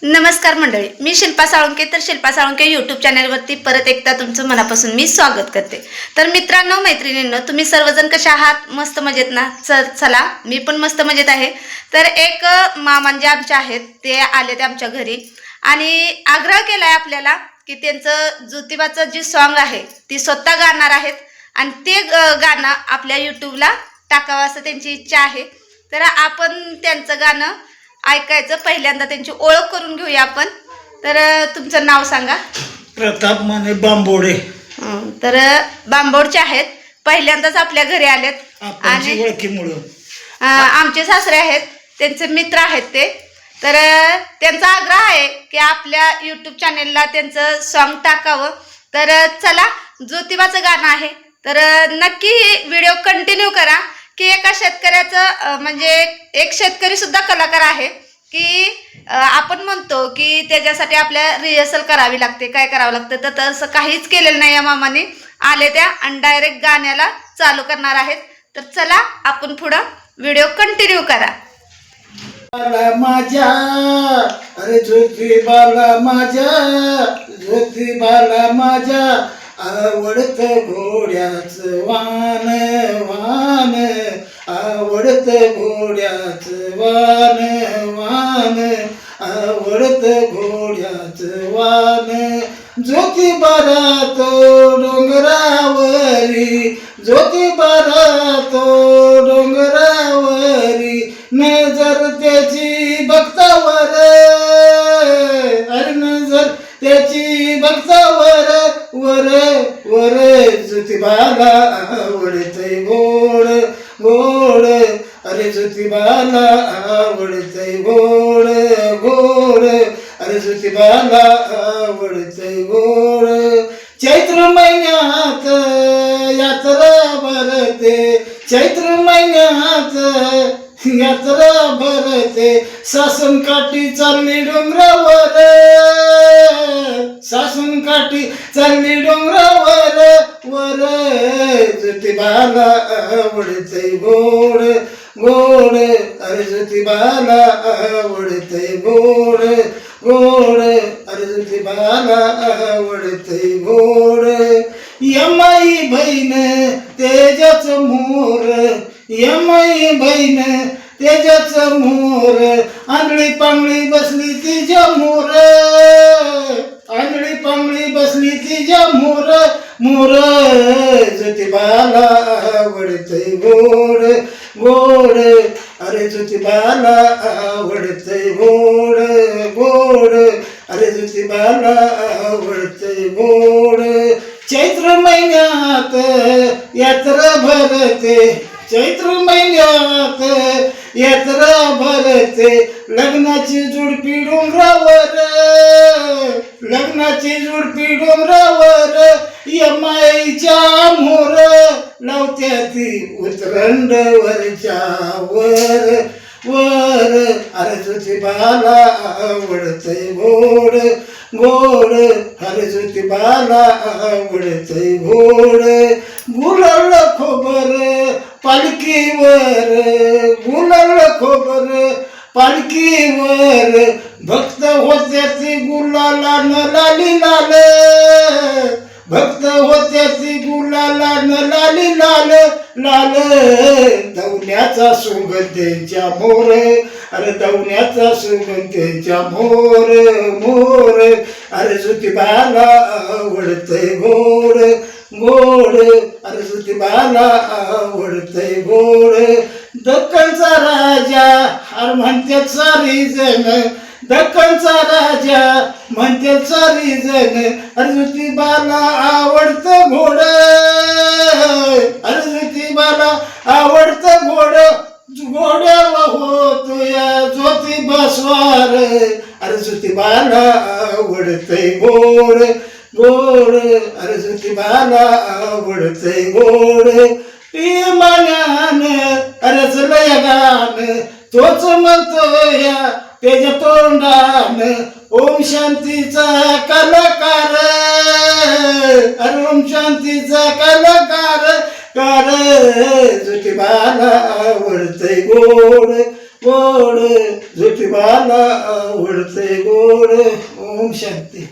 नमस्कार मंडळी, मी शिल्पा साळुंके. तर शिल्पा साळुंके यूट्यूब चॅनलवरती परत एकदा तुमचं मनापासून मी स्वागत करते. तर मित्रांनो, मैत्रिणींनो, तुम्ही सर्वजण कशा आहात? मस्त मजेत ना? चला, मी पण मस्त मजेत आहे. तर एक मामा जे आमचे आहेत ते आले ते आमच्या घरी आणि आग्रह केलाय आपल्याला की त्यांचं ज्योतिबाचं जे सॉन्ग आहे ती स्वतः गाणार आहेत आणि ते गाणं आपल्या यूट्यूबला टाकावं असं त्यांची इच्छा आहे. तर आपण त्यांचं गाणं ऐकायचं. पहिल्यांदा त्यांची ओळख करून घेऊया आपण. तर तुमचं नाव सांगा. प्रताप माने बांबोडे. तर बांबोडचे आहेत, पहिल्यांदाच आपल्या घरी आलेत आणि ओळखीमुळं आमचे सासरे आहेत, त्यांचे मित्र आहेत ते. तर त्यांचा आग्रह आहे की आपल्या यूट्यूब चॅनेलला त्यांचं सॉन्ग टाकावं. तर चला, ज्योतिबाचं गाणं आहे तर नक्की व्हिडिओ कंटिन्यू करा. की एका शेतकऱ्याचं म्हणजे एक शेतकरी सुद्धा कलाकार आहे की आपण म्हणतो की त्याच्यासाठी आपल्या रिहर्सल करावी लागते, काय करावं लागतं, तर तसं काहीच केलेलं नाही या मामाने. आले त्या आणि डायरेक्ट गाण्याला चालू करणार आहेत. तर चला, आपण पुढं व्हिडिओ कंटिन्यू करा. माझ्या अरे ज्योतिबाला माझ्या, ज्योतिबाला माझ्या आवडत घोड्याच वान वान, आवडत घोड्याच वान वान, आवडत घोड्याच वान. ज्योतिबाला तो डोंगरावरी, ज्योतिबाला तो डोंगरावरी, नजर त्याची बघतावर, अरे नजर त्याची बघतावर, वर वर. ज्योतिबाला आवडतय गोड गोड, अरे ज्योतिबाला आवडतय गोड गोड, अरे ज्योतिबाला आवडतय गोड. चैत्र महिन्यात यात्रा भरते, चैत्र महिन्यात यात्रा भरते, सासन काठी चालली डोंगरावर, सासून काठी चालली डोंगरावर, वर. ज्योतिबाला आवडतय गोड गोड, अरे ज्योतिबाला आवडतय गोड गोड, अरे ज्योतिबाला आवडतय गोड. यमाई बहीण तेजाच मोर, यमाई बहीण तेजाच मोर, आंधळी पांगळी बसली तिच्या मोर, आंधळी पांगळी बसली तिच्या मोर मोर. ज्योतिबाला आवडतय गोड गोड, अरे ज्योतिबाला आवडतय गोड गोड, अरे ज्योतिबाला आवडतय गोड. चैत्र महिन्यात यात्रा भरते, चैत्र महिन्यात यात्रा भरते, लग्नाची जुडपी डोंगरावर, लग्नाची जुडपी डोंगरावर, यमाईच्या मोर लावत्या ती उतरंड वरच्या वर वर. अरे ज्योतिबाला आवडतय गोड गोड, अरे ज्योतिबाला आवडतय गोड. गुलाल खोबर पालखीवर, गुलाल खोबर पालखीवर, भक्त होत्या ती गुलालानं लाली लाल, भक्त होत्या ती गुलालानं लाली लाल लाल. दौल्याचा सुगंधेच्या मोर, अरे दौल्याचा सुगंधेच्या मोर मोर, अरे ज्योतिबाला आवडतय गोड गोड, अरे ज्योतिबाला आवडतय गोड. दक्कनचा राजा अरे म्हणतात सारी जण, दक्कनचा राजा म्हणतात सारी जण, अरे ज्योतिबाला आवडतं घोड, अरे ज्योतिबाला आवडतं घोड, घोड्यावर होतोया ज्योतिबा स्वार, अरे ज्योतिबाला आवडतय गोड गोड, अरे ज्योतिबाला आवडतय गोड. मनान अरेच लय गान तोच म्हणतोया त्याच्या तोंडान, ओम शांतीचा कलाकार, अरे ओम शांतीचा कलाकार कार. ज्योतिबाला आवडतय गोड गोड ज्योतिबाला आवडते गोड. ओम शांती.